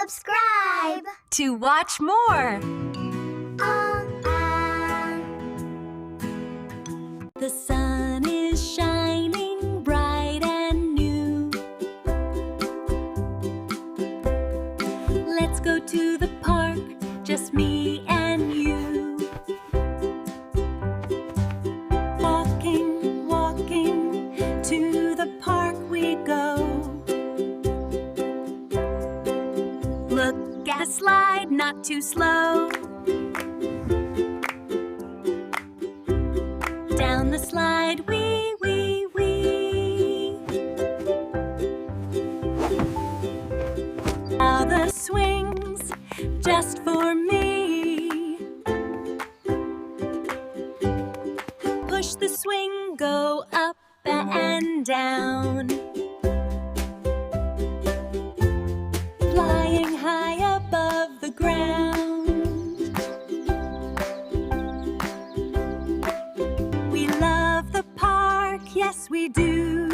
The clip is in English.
subscribe to watch more. The sun is shining bright and new. Let's go to the park, just me and you. Walking, walking, to the park we go. Look at a slide, not too slow. Down the slide, wee, wee, wee. Now the swings, just for me. Push the swing, go up and down. Flying high above the ground. We love the park, yes we do.